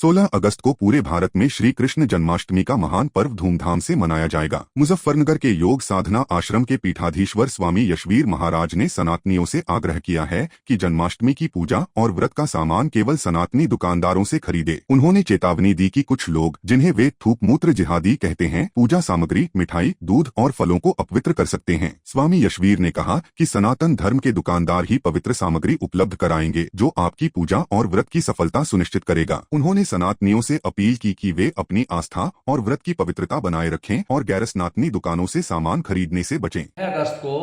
16 अगस्त को पूरे भारत में श्री कृष्ण जन्माष्टमी का महान पर्व धूमधाम से मनाया जाएगा। मुजफ्फरनगर के योग साधना आश्रम के पीठाधीश्वर स्वामी यशवीर महाराज ने सनातनियों से आग्रह किया है कि जन्माष्टमी की पूजा और व्रत का सामान केवल सनातनी दुकानदारों से खरीदे। उन्होंने चेतावनी दी कि कुछ लोग, जिन्हें वे थूक मूत्र जिहादी कहते हैं, पूजा सामग्री, मिठाई, दूध और फलों को अपवित्र कर सकते हैं। स्वामी यशवीर ने कहा कि सनातन धर्म के दुकानदार ही पवित्र सामग्री उपलब्ध कराएंगे जो आपकी पूजा और व्रत की सफलता सुनिश्चित करेगा। उन्होंने सनातनियों से अपील की कि वे अपनी आस्था और व्रत की पवित्रता बनाए रखें और गैर सनातनी दुकानों से सामान खरीदने से बचें। अगस्त को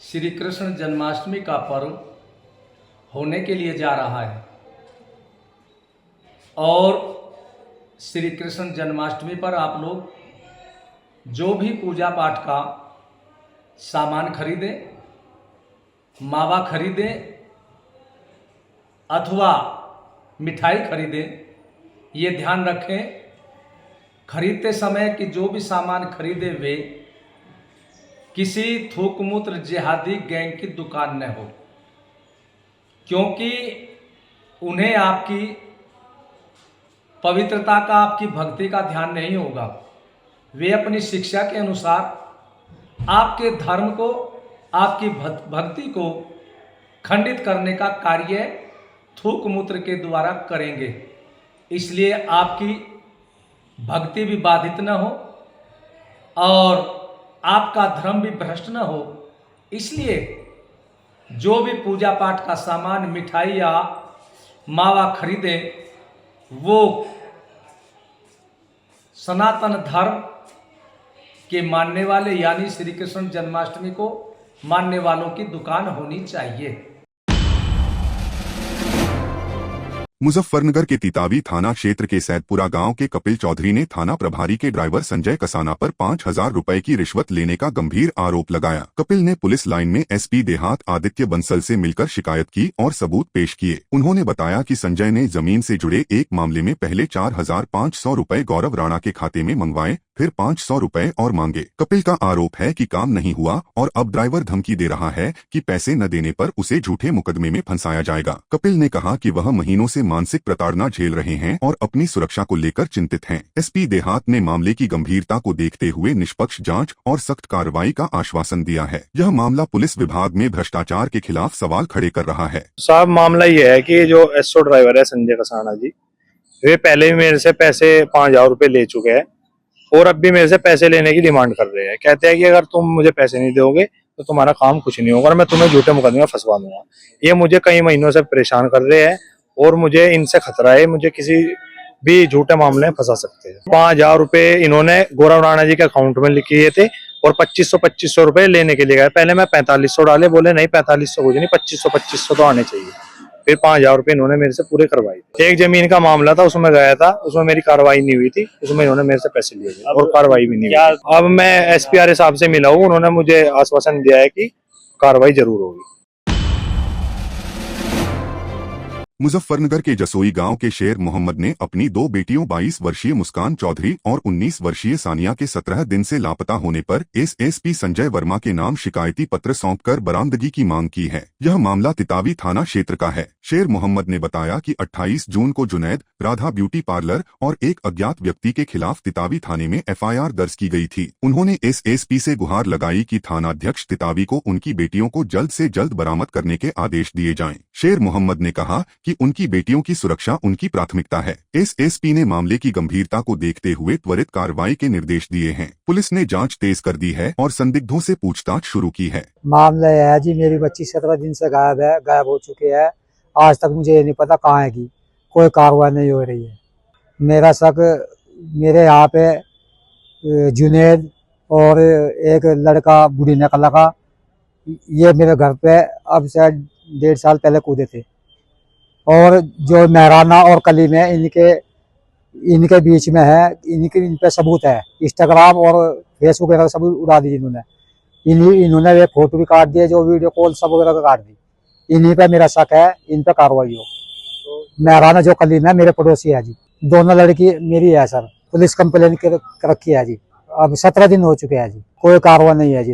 श्री कृष्ण जन्माष्टमी का पर्व होने के लिए जा रहा है और श्री कृष्ण जन्माष्टमी पर आप लोग जो भी पूजा पाठ का सामान खरीदें, मावा खरीदें अथवा मिठाई खरीदें, ये ध्यान रखें खरीदते समय कि जो भी सामान खरीदे वे किसी थूक मूत्र जिहादी गैंग की दुकान न हो, क्योंकि उन्हें आपकी पवित्रता का, आपकी भक्ति का ध्यान नहीं होगा। वे अपनी शिक्षा के अनुसार आपके धर्म को, आपकी भक्ति को खंडित करने का कार्य थूक मूत्र के द्वारा करेंगे। इसलिए आपकी भक्ति भी बाधित न हो और आपका धर्म भी भ्रष्ट न हो। इसलिए जो भी पूजा पाठ का सामान, मिठाई या मावा खरीदें, वो सनातन धर्म के मानने वाले यानी श्री कृष्ण जन्माष्टमी को मानने वालों की दुकान होनी चाहिए। मुजफ्फरनगर के तितावी थाना क्षेत्र के सैदपुरा गांव के कपिल चौधरी ने थाना प्रभारी के ड्राइवर संजय कसाना पर 5,000 रुपए की रिश्वत लेने का गंभीर आरोप लगाया। कपिल ने पुलिस लाइन में एसपी देहात आदित्य बंसल से मिलकर शिकायत की और सबूत पेश किए। उन्होंने बताया कि संजय ने जमीन से जुड़े एक मामले में पहले 4,500 रुपए गौरव राणा के खाते में मंगवाए, फिर 500 रुपए और मांगे। कपिल का आरोप है कि काम नहीं हुआ और अब ड्राइवर धमकी दे रहा है कि पैसे न देने पर उसे झूठे मुकदमे में फंसाया जाएगा। कपिल ने कहा कि वह महीनों से मानसिक प्रताड़ना झेल रहे हैं और अपनी सुरक्षा को लेकर चिंतित हैं। एसपी देहात ने मामले की गंभीरता को देखते हुए निष्पक्ष जांच और सख्त कार्रवाई का आश्वासन दिया है। यह मामला पुलिस विभाग में भ्रष्टाचार के खिलाफ सवाल खड़े कर रहा है। साहब, मामला ये है कि जो एसओ ड्राइवर है संजय कसाना जी, वे पहले भी मेरे से पैसे 5,000 रुपए ले चुके हैं और अब भी मेरे से पैसे लेने की डिमांड कर रहे हैं। कहते हैं कि अगर तुम मुझे पैसे नहीं दोगे तो तुम्हारा काम कुछ नहीं होगा और मैं तुम्हें झूठे मुकदमे में फंसवा दूंगा। ये मुझे कई महीनों से परेशान कर रहे हैं और मुझे इनसे खतरा है, मुझे किसी भी झूठे मामले में फंसा सकते हैं। 5,000 रुपए इन्होंने गौरव राणा जी के अकाउंट में लिख किए थे और 2500 रुपए लेने के लिए गए। पहले मैं 4500 डाले, बोले नहीं 4500 कुछ नहीं, 2500 तो आने चाहिए। फिर 5,000 रुपए इन्होंने मेरे से पूरे करवाए। एक जमीन का मामला था, उसमें गया था, उसमें मेरी कार्रवाई नहीं हुई थी, उसमें इन्होंने मेरे से पैसे लिए थे और कार्रवाई भी नहीं हुई। अब मैं एसपीआर साहब से मिला हूँ, उन्होंने मुझे आश्वासन दिया है कि कार्रवाई जरूर होगी। मुजफ्फरनगर के जसोई गांव के शेर मोहम्मद ने अपनी दो बेटियों 22 वर्षीय मुस्कान चौधरी और 19 वर्षीय सानिया के 17 दिन से लापता होने पर एसएसपी संजय वर्मा के नाम शिकायती पत्र सौंपकर बरामदगी की मांग की है। यह मामला तितावी थाना क्षेत्र का है। शेर मोहम्मद ने बताया कि 28 जून को जुनैद, राधा ब्यूटी पार्लर और एक अज्ञात व्यक्ति के खिलाफ तितावी थाने में एफआईआर दर्ज की गई थी। उन्होंने एसएसपी से गुहार लगाई कि थानाध्यक्ष तितावी को उनकी बेटियों को जल्द से जल्द बरामद करने के आदेश दिए जाएं। शेर मोहम्मद ने कहा कि उनकी बेटियों की सुरक्षा उनकी प्राथमिकता है। एसएसपी ने मामले की गंभीरता को देखते हुए त्वरित कार्रवाई के निर्देश दिए हैं। पुलिस ने जांच तेज कर दी है और संदिग्धों से पूछताछ शुरू की है। मामला यह है जी, मेरी बच्ची 17 दिन से गायब हो चुकी है। आज तक मुझे ये नहीं पता कहाँ है की, कोई कार्रवाई नहीं हो रही है। मेरा शक मेरे यहाँ पे जुनैद और एक लड़का बूढ़ी नकला का, ये मेरे घर पे अब से 1.5 साल पहले कूदे थे और जो महराना और कलीम है इनके बीच में है। इन पे सबूत है, इंस्टाग्राम और फेसबुक वगैरह सब उड़ा दी इन्होंने। इन्होंने वे फोटो भी काट दिए, जो वीडियो कॉल सब वगैरह काट दी। इन्हीं पे मेरा शक है, इन पे कार्रवाई हो। महराना जो कलीम है मेरे पड़ोसी है जी, दोनों लड़की मेरी है सर। पुलिस कंप्लेन रखी है जी, अब 17 दिन हो चुके हैं जी, कोई कार्रवाई नहीं है जी।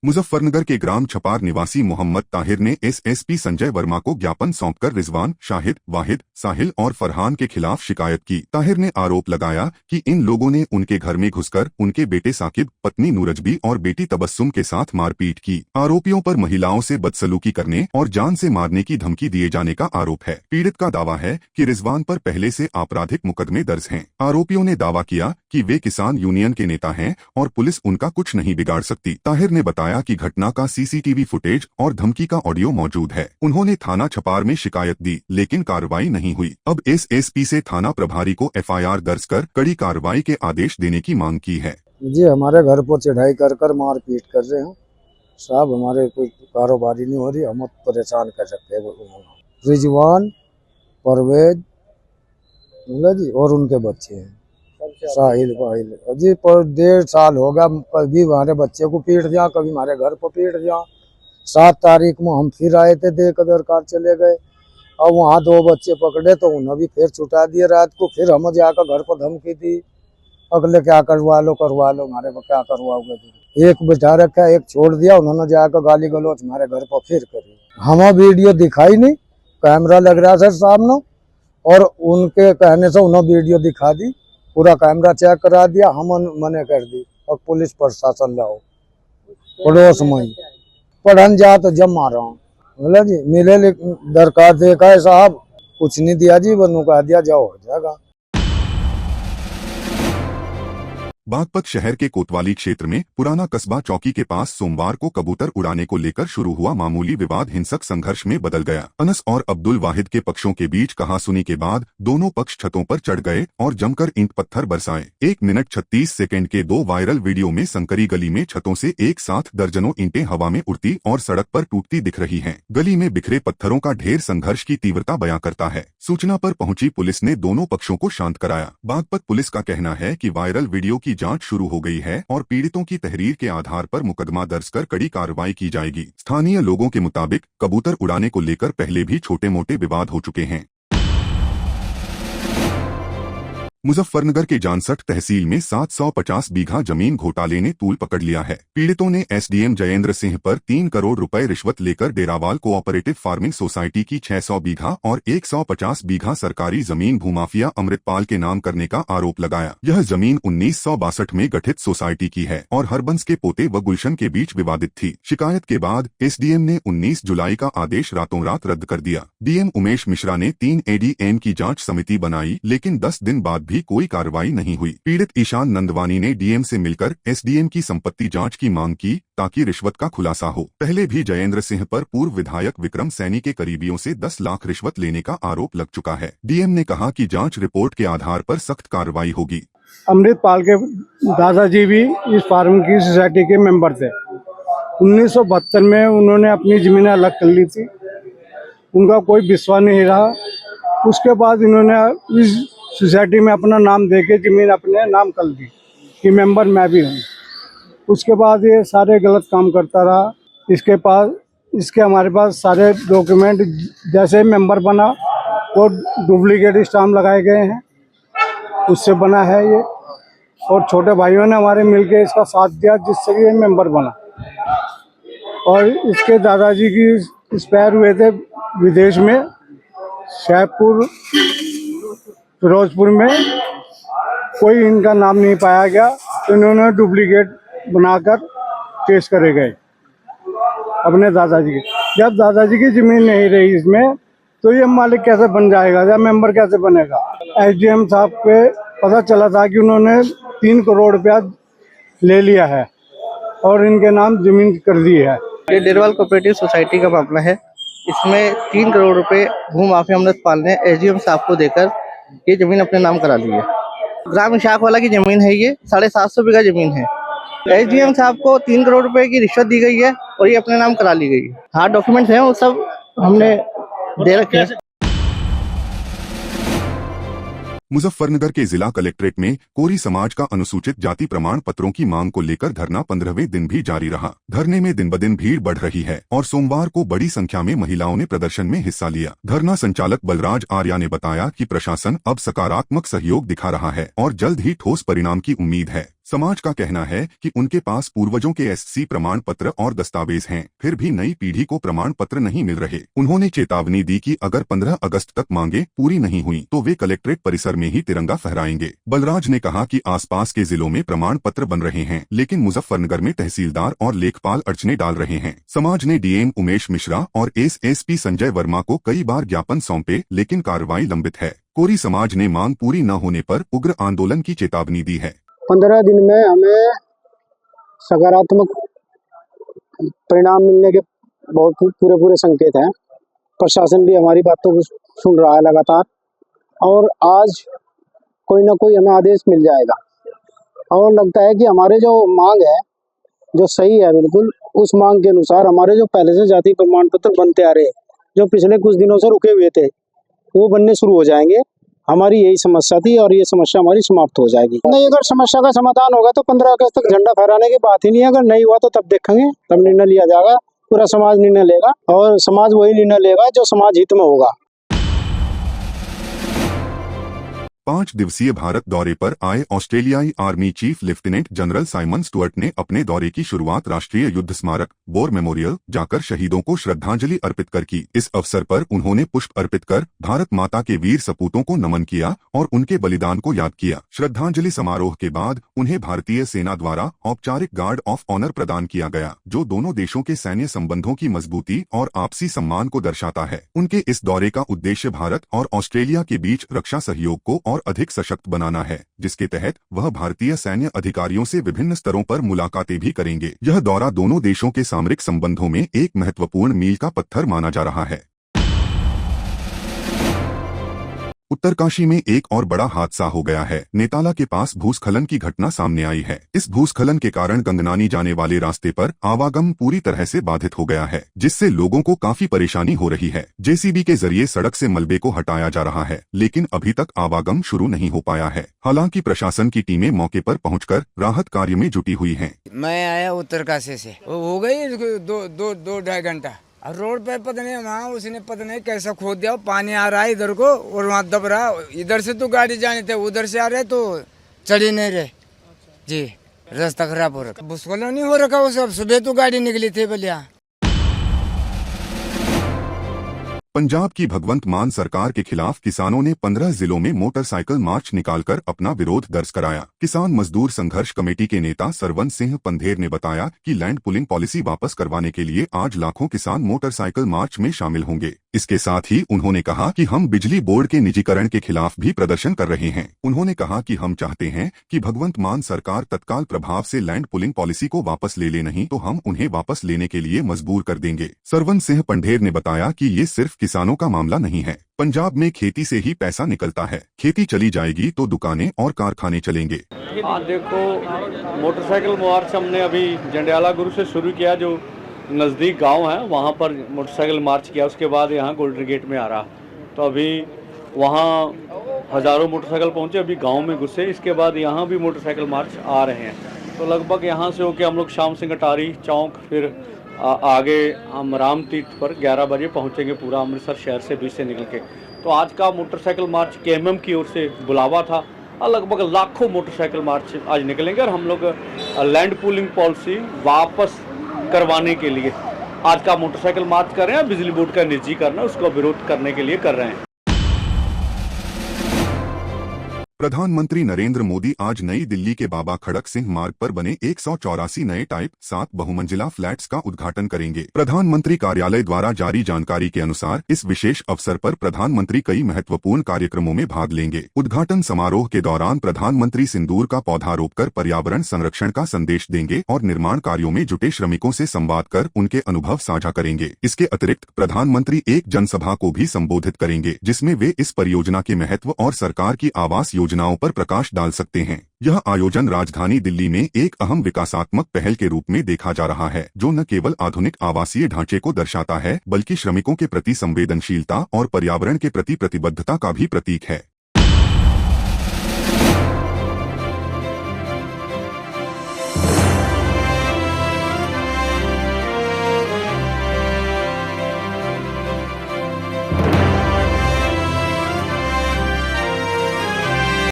मुजफ्फरनगर के ग्राम छपार निवासी मोहम्मद ताहिर ने एसएसपी संजय वर्मा को ज्ञापन सौंपकर रिजवान, शाहिद, वाहिद, साहिल और फरहान के खिलाफ शिकायत की। ताहिर ने आरोप लगाया कि इन लोगों ने उनके घर में घुसकर उनके बेटे साकिब, पत्नी नूरजबी और बेटी तबस्सुम के साथ मारपीट की। आरोपियों पर महिलाओं से बदसलूकी करने और जान से मारने की धमकी दिए जाने का आरोप है। पीड़ित का दावा है कि रिजवान पर पहले से आपराधिक मुकदमे दर्ज हैं। आरोपियों ने दावा किया कि वे किसान यूनियन के नेता हैं और पुलिस उनका कुछ नहीं बिगाड़ सकती। ताहिर ने बताया कि घटना का सीसीटीवी फुटेज और धमकी का ऑडियो मौजूद है। उन्होंने थाना छपार में शिकायत दी, लेकिन कार्रवाई नहीं हुई। अब एसएसपी से थाना प्रभारी को एफआईआर दर्ज कर कड़ी कार्रवाई के आदेश देने की मांग की है। जी हमारे घर पर चढ़ाई कर मारपीट कर रहे हैं साहब, हमारे कोई कारोबारी नहीं हो रही, हम परेशान कर सकते हैं। रिजवान, परवेज जी और उनके बच्चे हैं साहिल वाहिल जी, पर 1.5 साल हो गया। कभी हमारे बच्चे को पीट दिया, कभी हमारे घर पर पीट दिया। 7 तारीख में हम फिर आए थे, देख दरकार चले गए। अब वहाँ 2 बच्चे पकड़े तो उन्हें भी फिर छुटा दिए रात को। फिर हम जाकर घर पर धमकी दी, अगले क्या करवा लो हमारे को क्या करवाओगे। एक बिठा रखा, एक छोड़ दिया। उन्होंने जाकर गाली गलौज हमारे घर पर फिर करी। हमें वीडियो दिखाई नहीं, कैमरा लग रहा सर सामने, और उनके कहने से उन्होंने वीडियो दिखा दी। पूरा कैमरा चेक करा दिया, हम मने कर दी। और पुलिस प्रशासन लाओ पड़ोस में पढ़न जा तो जब मारा हूँ बोला जी मिले दरकार देखा है साहब, कुछ नहीं दिया जी, बनो कह दिया जाओ हो जाएगा। बागपत शहर के कोतवाली क्षेत्र में पुराना कस्बा चौकी के पास सोमवार को कबूतर उड़ाने को लेकर शुरू हुआ मामूली विवाद हिंसक संघर्ष में बदल गया। अनस और अब्दुल वाहिद के पक्षों के बीच कहासुनी के बाद दोनों पक्ष छतों पर चढ़ गए और जमकर ईंट पत्थर बरसाए। 1 मिनट 36 सेकंड के 2 वायरल वीडियो में संकरी गली में छतों से एक साथ दर्जनों ईंटें हवा में उड़ती और सड़क पर टूटती दिख रही हैं। गली में बिखरे पत्थरों का ढेर संघर्ष की तीव्रता बयां करता है। सूचना पर पहुंची पुलिस ने दोनों पक्षों को शांत कराया। बागपत पुलिस का कहना है कि वायरल वीडियो की जांच शुरू हो गई है और पीड़ितों की तहरीर के आधार पर मुकदमा दर्ज कर कड़ी कार्रवाई की जाएगी। स्थानीय लोगों के मुताबिक कबूतर उड़ाने को लेकर पहले भी छोटे मोटे विवाद हो चुके हैं। मुजफ्फरनगर के जानसठ तहसील में 750 बीघा जमीन घोटाले ने तूल पकड़ लिया है। पीड़ितों ने एसडीएम जयेंद्र सिंह पर 3 करोड़ रुपए रिश्वत लेकर डेरावाल कोऑपरेटिव फार्मिंग सोसाइटी की 600 बीघा और 150 बीघा सरकारी जमीन भूमाफिया अमृतपाल के नाम करने का आरोप लगाया। यह जमीन 1962 में गठित सोसाइटी की है और हरबंस के पोते व गुलशन के बीच विवादित थी। शिकायत के बाद एसडीएम ने 19 जुलाई का आदेश रातों रात रद्द कर दिया। डीएम उमेश मिश्रा ने 3 एडीएम की जांच समिति बनाई, लेकिन 10 दिन बाद कोई कार्रवाई नहीं हुई। पीड़ित ईशान नंदवानी ने डीएम से मिलकर एसडीएम की संपत्ति जांच की मांग की ताकि रिश्वत का खुलासा हो। पहले भी जयेंद्र सिंह पर पूर्व विधायक विक्रम सैनी के करीबियों से 10 लाख रिश्वत लेने का आरोप लग चुका है। डीएम ने कहा कि जांच रिपोर्ट के आधार पर सख्त कार्रवाई होगी। अमृतपाल के दादाजी भी इस फार्म की सोसाइटी के मेंबर थे। 1972 में उन्होंने अपनी जमीनें अलग कर ली थी, उनका कोई विश्वास नहीं रहा। उसके बाद इन्होंने इस सोसाइटी में अपना नाम देके जमीन अपने नाम कर दी कि मेंबर मैं भी हूँ। उसके बाद ये सारे गलत काम करता रहा। इसके हमारे पास सारे डॉक्यूमेंट, जैसे मेंबर बना वो डुप्लीकेट स्टाम्प लगाए गए हैं, उससे बना है ये। और छोटे भाइयों ने हमारे मिलके इसका साथ दिया जिससे ये मेंबर बना। और इसके दादाजी की एक्सपायर हुए थे विदेश में, शाहपुर फिरोजपुर में, कोई इनका नाम नहीं पाया गया तो इन्होंने डुप्लीकेट बनाकर पेश करे गए अपने दादाजी के। जब दादाजी की जमीन नहीं रही इसमें तो ये मालिक कैसे बन जाएगा या मेंबर कैसे बनेगा। एसडीएम साहब पे पता चला था कि उन्होंने 3 करोड़ रुपया ले लिया है और इनके नाम जमीन कर दी है। ये डेरवाल कोऑपरेटिव सोसाइटी का मामला है। इसमें 3 करोड़ रुपए भूमाफिया अमृतपाल ने एसडीएम साहब को देकर ये जमीन अपने नाम करा ली है। ग्राम शाख वाला की जमीन है, ये 750 बीघा जमीन है। एसडीएम साहब को 3 करोड़ रुपए की रिश्वत दी गई है और ये अपने नाम करा ली गई है। हाँ, डॉक्यूमेंट्स हैं, वो सब हमने दे रखे हैं। मुजफ्फरनगर के जिला कलेक्ट्रेट में कोरी समाज का अनुसूचित जाति प्रमाण पत्रों की मांग को लेकर धरना 15वें दिन भी जारी रहा। धरने में दिन ब दिन भीड़ बढ़ रही है और सोमवार को बड़ी संख्या में महिलाओं ने प्रदर्शन में हिस्सा लिया। धरना संचालक बलराज आर्या ने बताया कि प्रशासन अब सकारात्मक सहयोग दिखा रहा है और जल्द ही ठोस परिणाम की उम्मीद है। समाज का कहना है कि उनके पास पूर्वजों के एससी प्रमाण पत्र और दस्तावेज हैं, फिर भी नई पीढ़ी को प्रमाण पत्र नहीं मिल रहे। उन्होंने चेतावनी दी कि अगर 15 अगस्त तक मांगे पूरी नहीं हुई तो वे कलेक्ट्रेट परिसर में ही तिरंगा फहराएंगे। बलराज ने कहा कि आसपास के जिलों में प्रमाण पत्र बन रहे हैं, लेकिन मुजफ्फरनगर में तहसीलदार और लेखपाल अड़चने डाल रहे हैं। समाज ने डीएम उमेश मिश्रा और एसएसपी संजय वर्मा को कई बार ज्ञापन सौंपे, लेकिन कार्रवाई लंबित है। कोरी समाज ने मांग पूरी न होने पर उग्र आंदोलन की चेतावनी दी है। 15 दिन में हमें सकारात्मक परिणाम मिलने के बहुत पूरे संकेत हैं। प्रशासन भी हमारी बातों को सुन रहा है लगातार, और आज कोई ना कोई हमें आदेश मिल जाएगा। और लगता है कि हमारे जो मांग है जो सही है, बिल्कुल उस मांग के अनुसार हमारे जो पहले से जाति प्रमाण पत्र बनते आ रहे, जो पिछले कुछ दिनों से रुके हुए थे, वो बनने शुरू हो जाएंगे। हमारी यही समस्या थी और ये समस्या हमारी समाप्त हो जाएगी। नहीं, अगर समस्या का समाधान होगा तो 15 अगस्त तक झंडा फहराने की बात ही नहीं है। अगर नहीं हुआ तो तब देखेंगे, तब निर्णय लिया जाएगा। पूरा समाज निर्णय लेगा और समाज वही निर्णय लेगा जो समाज हित में होगा। 5 दिवसीय भारत दौरे पर आए ऑस्ट्रेलियाई army chief lieutenant general Simon Stuart ने अपने दौरे की शुरुआत राष्ट्रीय युद्ध स्मारक वॉर मेमोरियल जाकर शहीदों को श्रद्धांजलि अर्पित कर की। इस अवसर पर उन्होंने पुष्प अर्पित कर भारत माता के वीर सपूतों को नमन किया और उनके बलिदान को याद किया। श्रद्धांजलि समारोह के बाद उन्हें भारतीय सेना द्वारा औपचारिक गार्ड ऑफ ऑनर प्रदान किया गया, जो दोनों देशों के सैन्य संबंधों की मजबूती और आपसी सम्मान को दर्शाता है। उनके इस दौरे का उद्देश्य भारत और ऑस्ट्रेलिया के बीच रक्षा सहयोग को और अधिक सशक्त बनाना है, जिसके तहत वह भारतीय सैन्य अधिकारियों से विभिन्न स्तरों पर मुलाकातें भी करेंगे। यह दौरा दोनों देशों के सामरिक संबंधों में एक महत्वपूर्ण मील का पत्थर माना जा रहा है। उत्तरकाशी में एक और बड़ा हादसा हो गया है। नेताला के पास भूस्खलन की घटना सामने आई है। इस भूस्खलन के कारण गंगनानी जाने वाले रास्ते पर आवागम पूरी तरह से बाधित हो गया है, जिससे लोगों को काफी परेशानी हो रही है। जेसीबी के जरिए सड़क से मलबे को हटाया जा रहा है, लेकिन अभी तक आवागम शुरू नहीं हो पाया है। हालांकि प्रशासन की टीमें मौके पर पहुंचकर राहत कार्य में जुटी हुई हैं। मैं आया उत्तरकाशी से, हो गई 2-2.5 घंटा। और रोड पे पता नहीं वहाँ उसने पता नहीं कैसा खोद दिया, पानी आ रहा है इधर को और वहाँ दब रहा। इधर से तो गाड़ी जाने थे, उधर से आ रहे तो चढ़ी नहीं रहे जी, रास्ता खराब हो रखा। भूस्खलन नहीं हो रखा, वो सब सुबह तो गाड़ी निकली थी बलिया। पंजाब की भगवंत मान सरकार के खिलाफ किसानों ने 15 जिलों में मोटरसाइकिल मार्च निकालकर अपना विरोध दर्ज कराया। किसान मजदूर संघर्ष कमेटी के नेता सरवन सिंह पंधेर ने बताया कि लैंड पुलिंग पॉलिसी वापस करवाने के लिए आज लाखों किसान मोटरसाइकिल मार्च में शामिल होंगे। इसके साथ ही उन्होंने कहा कि हम बिजली बोर्ड के निजीकरण के खिलाफ भी प्रदर्शन कर रहे हैं। उन्होंने कहा कि हम चाहते हैं कि भगवंत मान सरकार तत्काल प्रभाव से लैंड पुलिंग पॉलिसी को वापस ले नहीं तो हम उन्हें वापस लेने के लिए मजबूर कर देंगे। सरवन सिंह पंधेर ने बताया कि ये सिर्फ किसानों का मामला नहीं है। पंजाब में खेती से ही पैसा निकलता है। खेती चली जाएगी तो दुकानें और कारखाने चलेंगे। देखो, मोटरसाइकिल मार्च हमने अभी जंडियाला गुरु से शुरू किया, जो नज़दीक गांव है वहां पर मोटरसाइकिल मार्च किया। उसके बाद यहां गोल्डन गेट में आ रहा, तो अभी वहां हज़ारों मोटरसाइकिल पहुंचे, अभी गांव में घुसे। इसके बाद यहां भी मोटरसाइकिल मार्च आ रहे हैं। तो लगभग यहां से होकर हम लोग शाम सिंह अटारी चौक, फिर आगे हम राम तीर्थ पर 11 बजे पहुंचेंगे, पूरा अमृतसर शहर से बीच से निकल के। तो आज का मोटरसाइकिल मार्च केएमएम की ओर से बुलावा था और लगभग लाखों मोटरसाइकिल मार्च आज निकलेंगे और हम लोग लैंड पूलिंग पॉलिसी वापस करवाने के लिए आज का मोटरसाइकिल मार्च कर रहे हैं। बिजली बोर्ड का निजीकरण है, उसका विरोध करने के लिए कर रहे हैं। प्रधानमंत्री नरेंद्र मोदी आज नई दिल्ली के बाबा खड़क सिंह मार्ग पर बने 184 नए टाइप 7 बहुमंजिला फ्लैट्स का उद्घाटन करेंगे। प्रधानमंत्री कार्यालय द्वारा जारी जानकारी के अनुसार इस विशेष अवसर पर प्रधानमंत्री कई महत्वपूर्ण कार्यक्रमों में भाग लेंगे। उद्घाटन समारोह के दौरान प्रधानमंत्री सिंदूर का पौधा रोपकर पर्यावरण संरक्षण का संदेश देंगे और निर्माण कार्यों में जुटे श्रमिकों से संवाद कर उनके अनुभव साझा करेंगे। इसके अतिरिक्त प्रधानमंत्री एक जनसभा को भी संबोधित करेंगे, जिसमें वे इस परियोजना के महत्व और सरकार की आवास योजनाओं पर प्रकाश डाल सकते हैं। यह आयोजन राजधानी दिल्ली में एक अहम विकासात्मक पहल के रूप में देखा जा रहा है, जो न केवल आधुनिक आवासीय ढांचे को दर्शाता है, बल्कि श्रमिकों के प्रति संवेदनशीलता और पर्यावरण के प्रति प्रतिबद्धता का भी प्रतीक है।